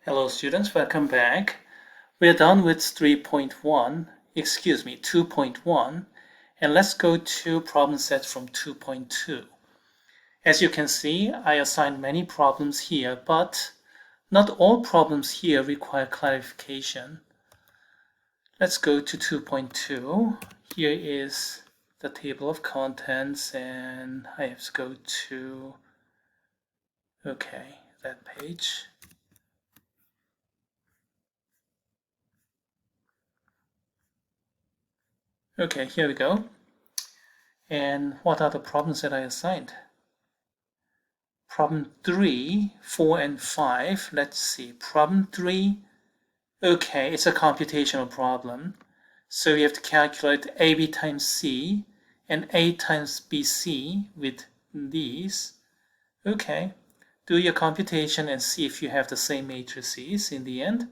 Hello students, welcome back. We're done with 2.1, and let's go to problem set from 2.2. As you can see, I assigned many problems here, but not all problems here require clarification. Let's go to 2.2. Here is the table of contents, and I have to go to, that page. Okay, here we go. And what are the problems that I assigned? Problem 3, 4, and 5. Let's see. Problem 3. Okay, it's a computational problem. So you have to calculate AB times C and A times BC with these. Okay, do your computation and see if you have the same matrices in the end.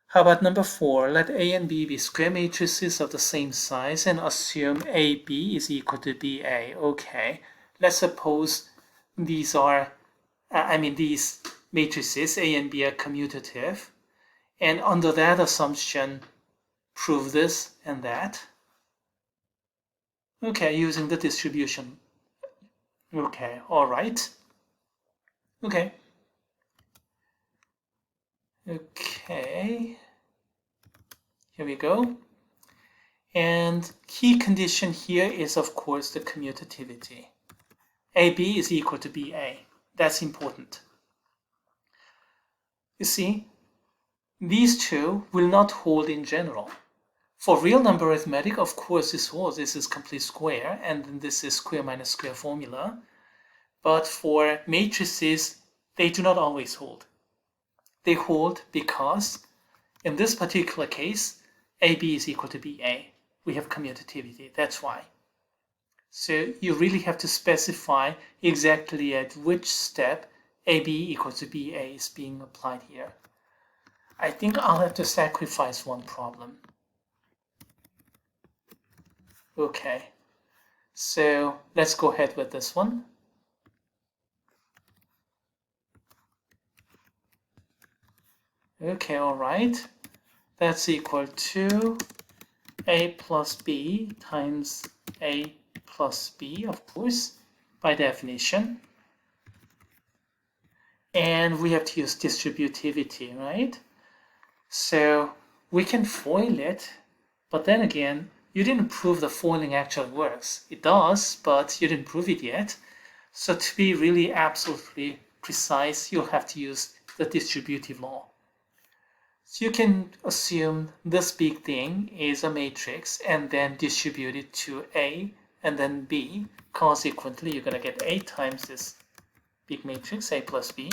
How about number 4? Let A and B be square matrices of the same size and assume AB is equal to BA. Okay, let's suppose these are, these matrices A and B are commutative, and under that assumption, prove this and that. Okay, using the distribution. Okay, all right. Okay. Okay. Here we go. And key condition here is, of course, the commutativity. AB is equal to BA. That's important. You see, these two will not hold in general. For real number arithmetic, of course, this holds. This is complete square, and then this is square minus square formula. But for matrices, they do not always hold. They hold because, in this particular case, AB is equal to BA. We have commutativity, that's why. So you really have to specify exactly at which step AB equals to BA is being applied here. I think I'll have to sacrifice one problem. Okay, so let's go ahead with this one. Okay, all right. That's equal to A plus B times A plus B, of course, by definition. And we have to use distributivity, right? So we can FOIL it, but then again, you didn't prove the foiling actually works. It does, but you didn't prove it yet. So to be really absolutely precise, you'll have to use the distributive law. So you can assume this big thing is a matrix and then distribute it to A and then B. Consequently, you're going to get A times this big matrix, A plus B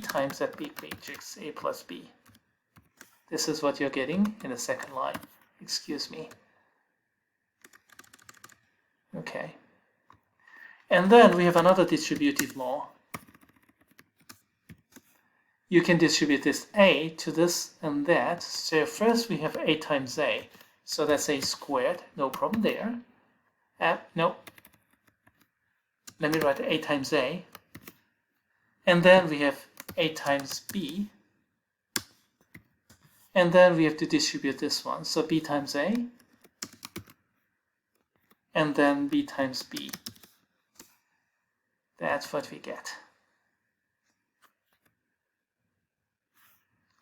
times that big matrix, A plus B. This is what you're getting in the second line. Excuse me. Okay. And then we have another distributive law. You can distribute this A to this and that. So first we have A times A. So that's A squared, no problem there. No. Let me write A times A. And then we have A times B. And then we have to distribute this one. So B times A. And then B times B. That's what we get.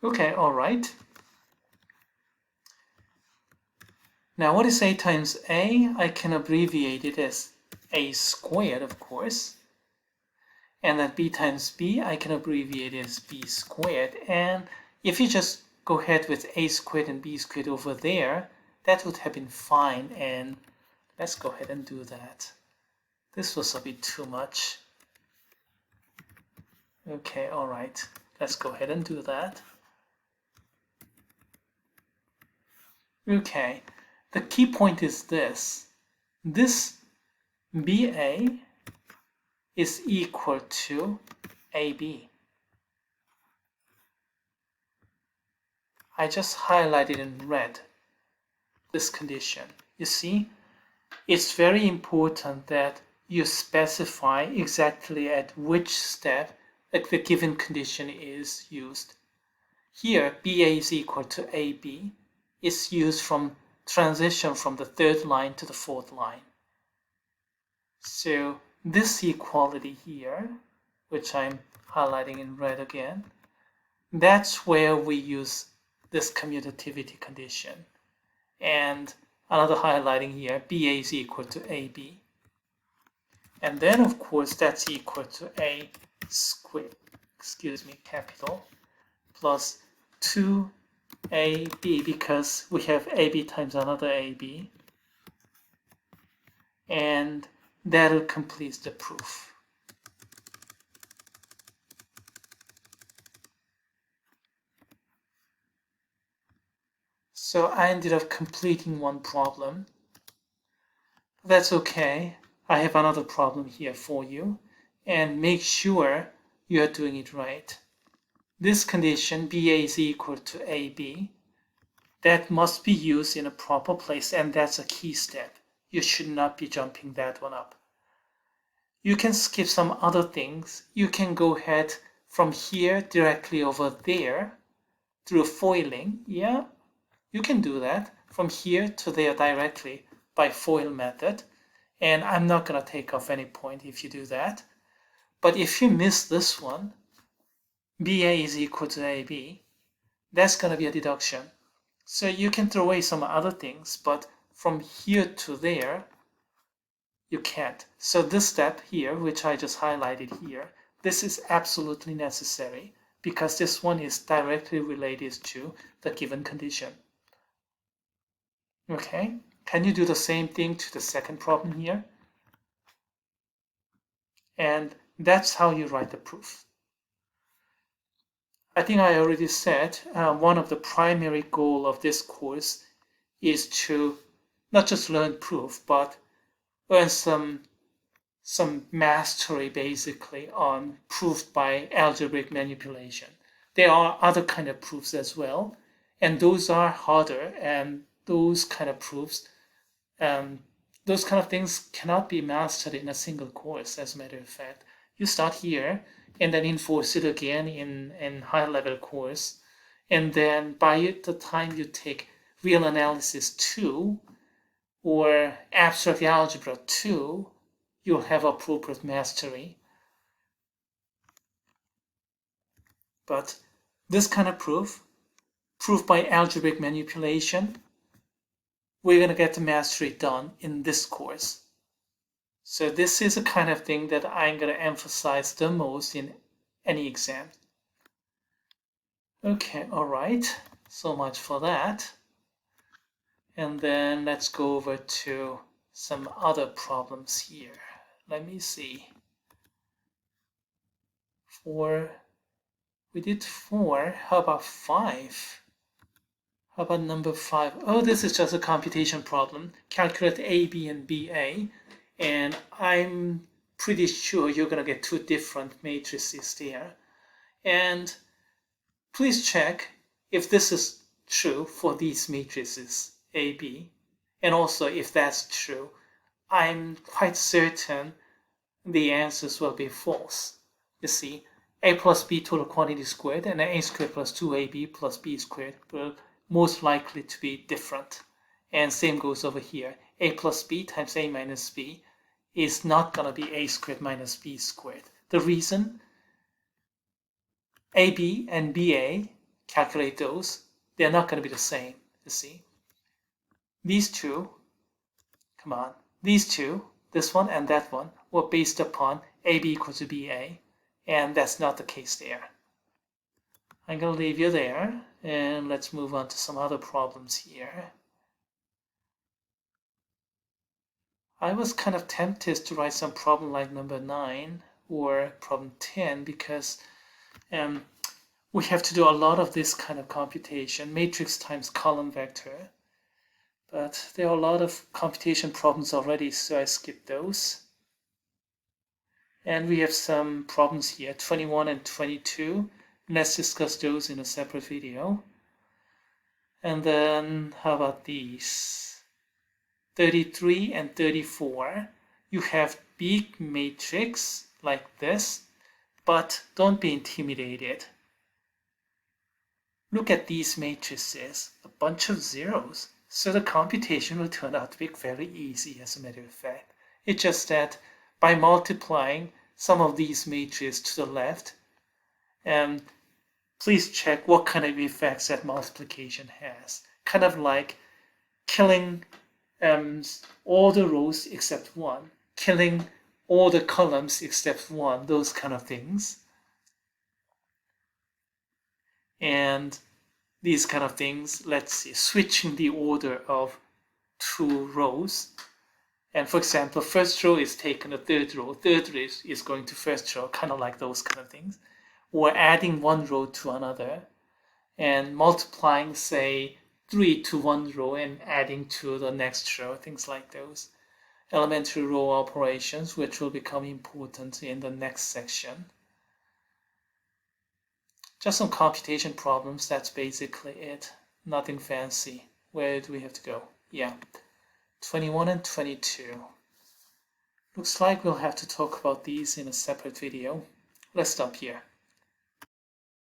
Okay, all right. Now what is A times A? I can abbreviate it as A squared, of course. And then B times B, I can abbreviate it as B squared. And if you just go ahead with A squared and B squared over there, that would have been fine. And let's go ahead and do that. This was a bit too much. Okay, all right. Let's go ahead and do that. Okay, the key point is this. This BA is equal to AB. I just highlighted in red this condition. You see, it's very important that you specify exactly at which step like the given condition is used. Here, BA is equal to AB is used from transition from the third line to the fourth line. So this equality here, which I'm highlighting in red again, that's where we use this commutativity condition. And another highlighting here, BA is equal to AB. And then, of course, that's equal to A squared, capital, plus 2AB, because we have AB times another AB. And that'll complete the proof. So I ended up completing one problem. That's okay. I have another problem here for you, and make sure you are doing it right. This condition, BA is equal to AB, that must be used in a proper place, and that's a key step. You should not be jumping that one up. You can skip some other things. You can go ahead from here directly over there through foiling. Yeah, you can do that from here to there directly by FOIL method. And I'm not going to take off any point if you do that. But if you miss this one, BA is equal to AB, that's going to be a deduction. So you can throw away some other things, but from here to there, you can't. So this step here, which I just highlighted here, this is absolutely necessary because this one is directly related to the given condition. Okay, can you do the same thing to the second problem here? And that's how you write the proof. I think I already said one of the primary goal of this course is to not just learn proof, but learn some mastery basically on proof by algebraic manipulation. There are other kind of proofs as well, and those are harder, and those kind of proofs, those kind of things cannot be mastered in a single course. As a matter of fact, you start here and then enforce it again in higher level course, and then by the time you take real analysis 2 or abstract algebra 2, you'll have appropriate mastery. But this kind of proof by algebraic manipulation, we're going to get the mastery done in this course. So this is a kind of thing that I'm going to emphasize the most in any exam. Okay, all right. So much for that. And then let's go over to some other problems here. Let me see. We did 4. How about 5? How about number 5? Oh, this is just a computation problem. Calculate AB and BA. And I'm pretty sure you're going to get 2 different matrices there. And please check if this is true for these matrices, AB. And also, if that's true, I'm quite certain the answers will be false. You see, A plus B total quantity squared and A squared plus 2AB plus B squared will most likely to be different. And same goes over here. A plus B times A minus B is not going to be A squared minus B squared. The reason, AB and BA, calculate those, they're not going to be the same, you see. These two, come on, these two, this one and that one, were based upon AB equals to BA, and that's not the case there. I'm going to leave you there, and let's move on to some other problems here. I was kind of tempted to write some problem like number 9 or problem 10 because we have to do a lot of this kind of computation, matrix times column vector. But there are a lot of computation problems already, so I skipped those. And we have some problems here, 21 and 22. Let's discuss those in a separate video. And then how about these? 33 and 34. You have big matrix like this, But don't be intimidated. Look at these matrices, a bunch of zeros. So the computation will turn out to be very easy, as a matter of fact. It's just that by multiplying some of these matrices to the left, please check what kind of effects that multiplication has. Kind of like killing all the rows except one, killing all the columns except one, those kind of things. And these kind of things, let's see, switching the order of two rows. And for example, first row is taken to third row is going to first row, kind of like those kind of things. Or adding one row to another and multiplying, say, 3 to one row and adding to the next row, things like those. Elementary row operations, which will become important in the next section. Just some computation problems, that's basically it. Nothing fancy. Where do we have to go? Yeah, 21 and 22. Looks like we'll have to talk about these in a separate video. Let's stop here.